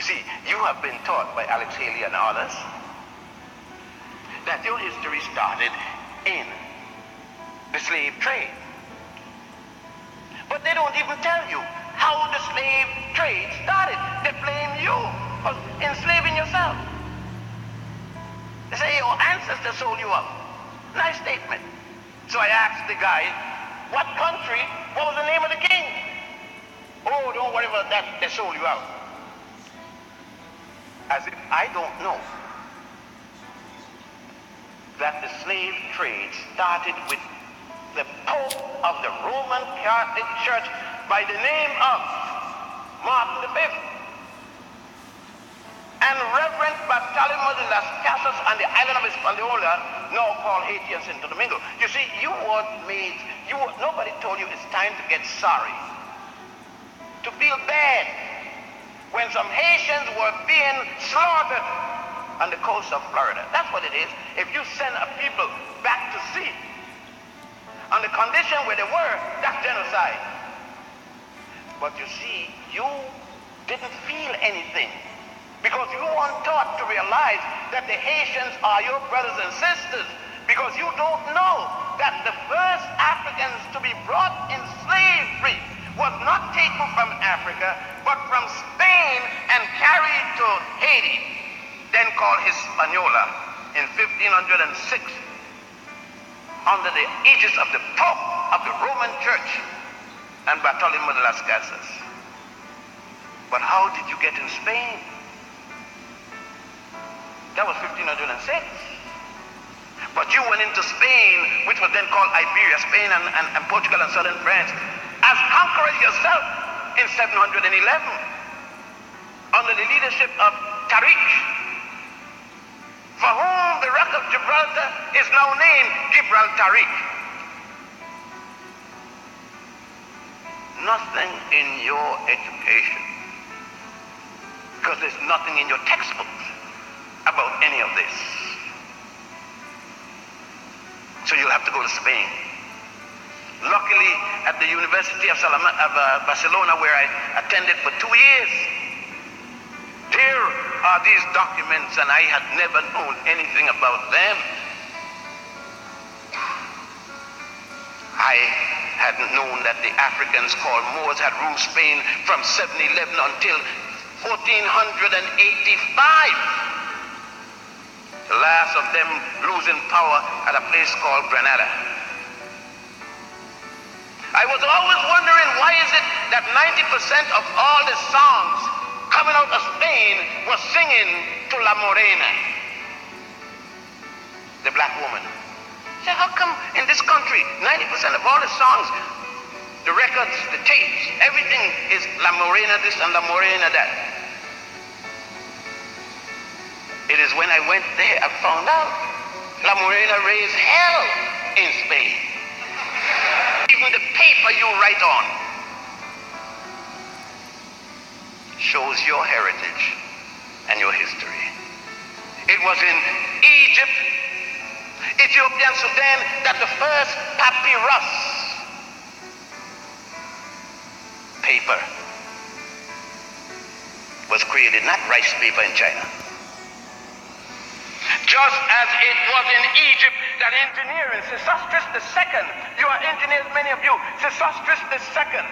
see, you have been taught by Alex Haley and others that your history started in the slave trade. But they don't even tell you how the slave trade started. They blame you for enslaving yourself. They say your ancestors sold you out. Nice statement. So I asked the guy, what country, what was the name of the king? Oh, don't worry about that, they sold you out. As if I don't know that the slave trade started with the Pope of the Roman Catholic Church by the name of Martin V and Reverend Bartolomé de las Casas on the island of Hispaniola, now called Haiti and Santo Domingo. You see, nobody told you it's time to get sorry, to feel bad when some Haitians were being slaughtered on the coast of Florida. That's what it is. If you send a people back to sea on the condition where they were, that's genocide. But you see, you didn't feel anything because you weren't taught to realize that the Haitians are your brothers and sisters, because you don't know that the first Africans to be brought in slavery was not taken from Africa, but from Spain and carried to Haiti, then called Hispaniola, in 1506, under the aegis of the Pope of the Roman Church and Bartolomé de las Casas. But how did you get in Spain? That was 1506. But you went into Spain, which was then called Iberia, Spain and Portugal and southern France, as conquerors yourself in 711, under the leadership of Tariq, for whom the Rock of Gibraltar is now named Gibraltaric. Nothing in your education, because there's nothing in your textbooks about any of this. So you'll have to go to Spain. Luckily, at the University of Barcelona, where I attended for 2 years, there are these documents, and I had never known anything about them. I hadn't known that the Africans called Moors had ruled Spain from 711 until 1485. The last of them losing power at a place called Granada. I was always wondering, why is it that 90% of all the songs coming out of Spain was singing to La Morena, the black woman? So how come in this country 90% of all the songs, the records, the tapes, everything is La Morena this and La Morena that? It is when I went there I found out La Morena raised hell in Spain. Even the paper you write on shows your heritage and your history. It was in Egypt, Ethiopia and Sudan that the first papyrus paper was created, not rice paper in China. Just as it was in Egypt that engineering, Sesostris II, you are engineers, many of you, Sesostris II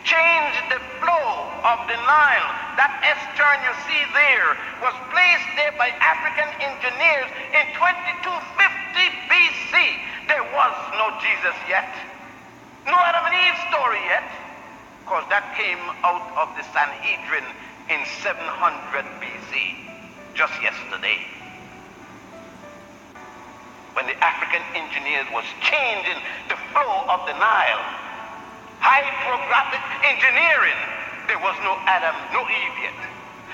changed the flow of the Nile. That S-turn you see there was placed there by African engineers in 2250 BC. There was no Jesus yet, no Adam and Eve story yet, because that came out of the Sanhedrin in 700 BC. Just yesterday, when the African engineers was changing the flow of the Nile, hydrographic engineering, there was no Adam, no Eve yet,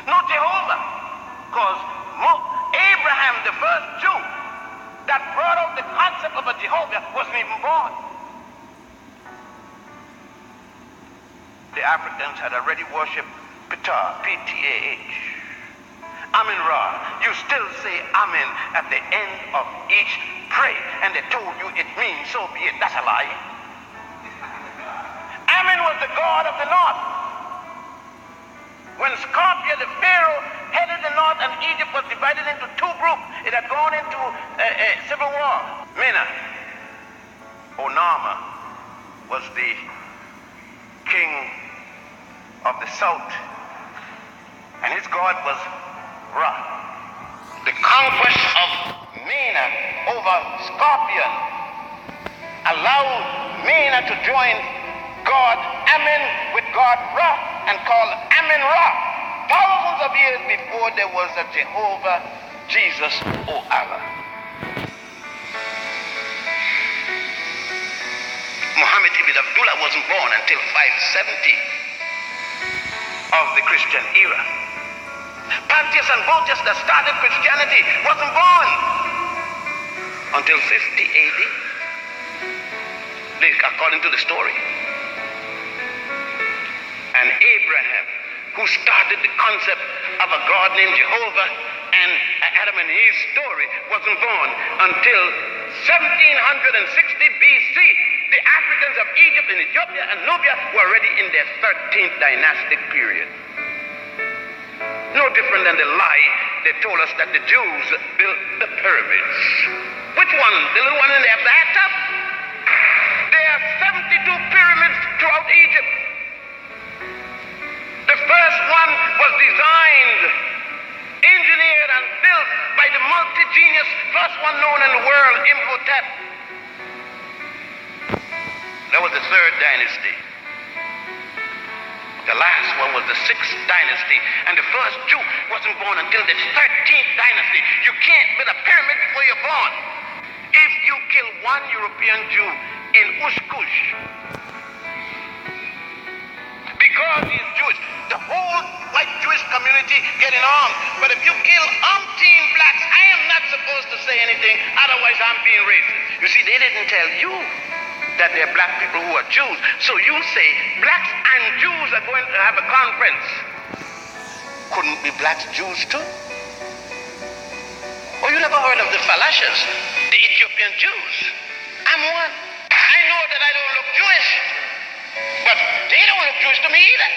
no Jehovah, because Abraham, the first Jew that brought out the concept of a Jehovah, wasn't even born. The Africans had already worshipped Ptah, P-T-A-H. Amin-Ra. You still say Amen at the end of each prayer, and they told you it means so be it. That's a lie. Amin was the god of the north. When Scorpia, the Pharaoh, headed the north, and Egypt was divided into two groups. It had gone into a civil war. Mena, or Nama, was the king of the south, and his god was Ra. The conquest of Mena over Scorpion allowed Mena to join God Amen with God Ra and call Amen Ra. Thousands of years before there was a Jehovah, Jesus, or Allah. Muhammad ibn Abdullah wasn't born until 570 of the Christian era. Pontius and Botius that started Christianity wasn't born until 50 AD, according to the story. And Abraham, who started the concept of a God named Jehovah, and Adam and Eve's story wasn't born until 1760 BC. The Africans of Egypt and Ethiopia and Nubia were already in their 13th dynastic period. No different than the lie they told us that the Jews built the pyramids. Which one? The little one in the bathtub? There are 72 pyramids throughout Egypt. The first one was designed, engineered, and built by the multi-genius, first one known in the world, Imhotep. That was the third dynasty. The last one was the sixth dynasty, and the first Jew wasn't born until the 13th dynasty. You can't build a pyramid before you're born. If you kill one European Jew in Ushkush, because he's Jewish, the whole white Jewish community getting armed. But if you kill umpteen blacks, I am not supposed to say anything, otherwise I'm being racist. You see, they didn't tell you that there are black people who are Jews. So you say blacks and Jews are going to have a conference. Couldn't be blacks Jews too? Oh, you never heard of the Falashas, the Ethiopian Jews? I'm one. I know that I don't look Jewish, but they don't look Jewish to me either.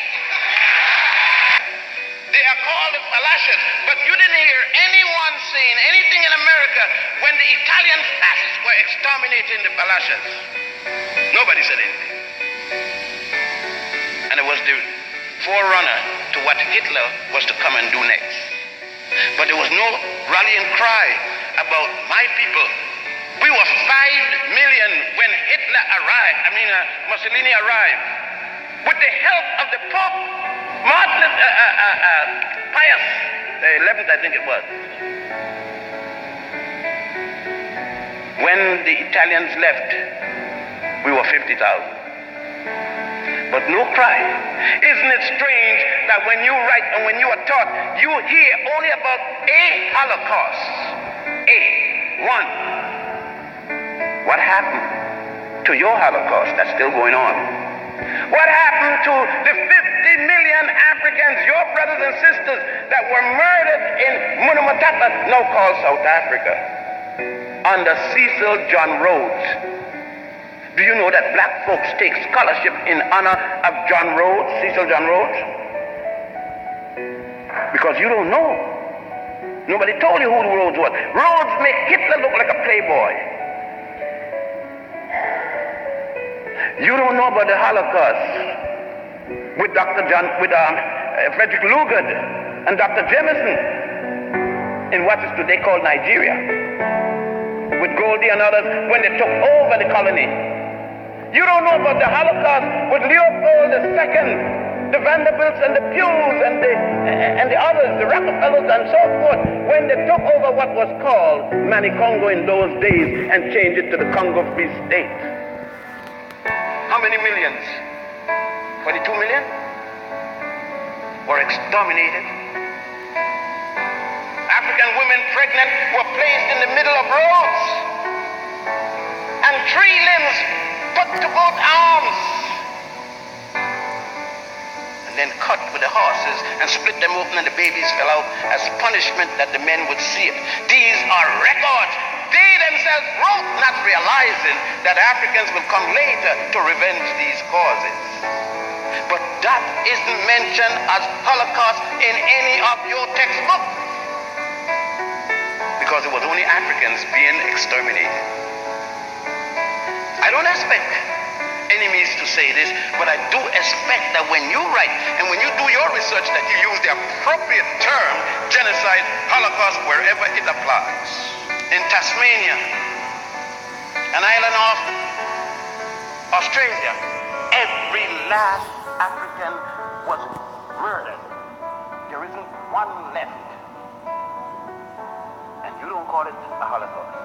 They are called the Falashas, but you didn't hear anyone saying anything in America when the Italian fascists were exterminating the Falashas. Nobody said anything. And it was the forerunner to what Hitler was to come and do next. But there was no rallying cry about my people. We were 5 million when Hitler arrived, Mussolini arrived. With the help of the Pope, Pius the 11th, I think it was. When the Italians left, we were 50,000. But no cry. Isn't it strange that when you write and when you are taught, you hear only about a Holocaust? One. What happened to your Holocaust that's still going on? What happened to the 50 million Africans, your brothers and sisters, that were murdered in Munamatapa, now called South Africa, under Cecil John Rhodes? Do you know that black folks take scholarship in honor of John Rhodes, Cecil John Rhodes? Because you don't know. Nobody told you who Rhodes was. Rhodes make Hitler look like a playboy. You don't know about the Holocaust with Frederick Lugard and Dr. Jameson in what is today called Nigeria, with Goldie and others when they took over the colony. You don't know about the Holocaust with Leopold II, the Vanderbilts and the Pews and the others, the Rockefellers and so forth, when they took over what was called Manicongo in those days and changed it to the Congo Free State. How many millions? 22 million were exterminated. African women pregnant were placed in the middle of roads, and 3 limbs put to both arms, and then cut with the horses and split them open, and the babies fell out as punishment that the men would see it. These are records. They themselves wrote, not realizing that Africans will come later to revenge these causes. But that isn't mentioned as Holocaust in any of your textbooks, because it was only Africans being exterminated. I don't expect enemies to say this, but I do expect that when you write and when you do your research, that you use the appropriate term, genocide, Holocaust, wherever it applies. In Tasmania, an island of Australia, every last African was murdered. There isn't one left. And you don't call it a Holocaust.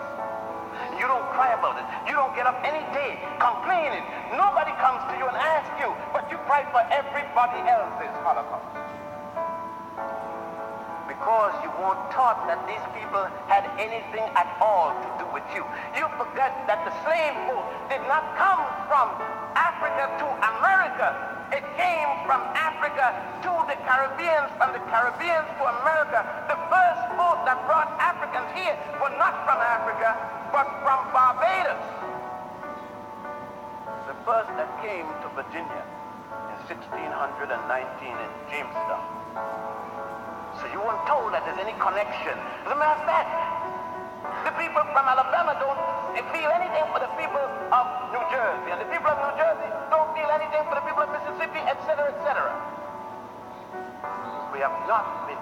You don't cry about it. You don't get up any day complaining. Nobody comes to you and asks you, but you cry for everybody else's Holocaust. Because you weren't taught that these people had anything at all to do with you. You forget that the slave boat did not come from Africa to America. It came from Africa to the Caribbean, from the Caribbean to America. The first boat that brought Africans here were not from Africa, but from Barbados. The first that came to Virginia in 1619 in Jamestown. So you weren't told that there's any connection. As a matter of fact, the people from Alabama don't feel anything for the people of New Jersey, and the people of New Jersey don't feel anything for the people of Mississippi, etc., etc. We have not been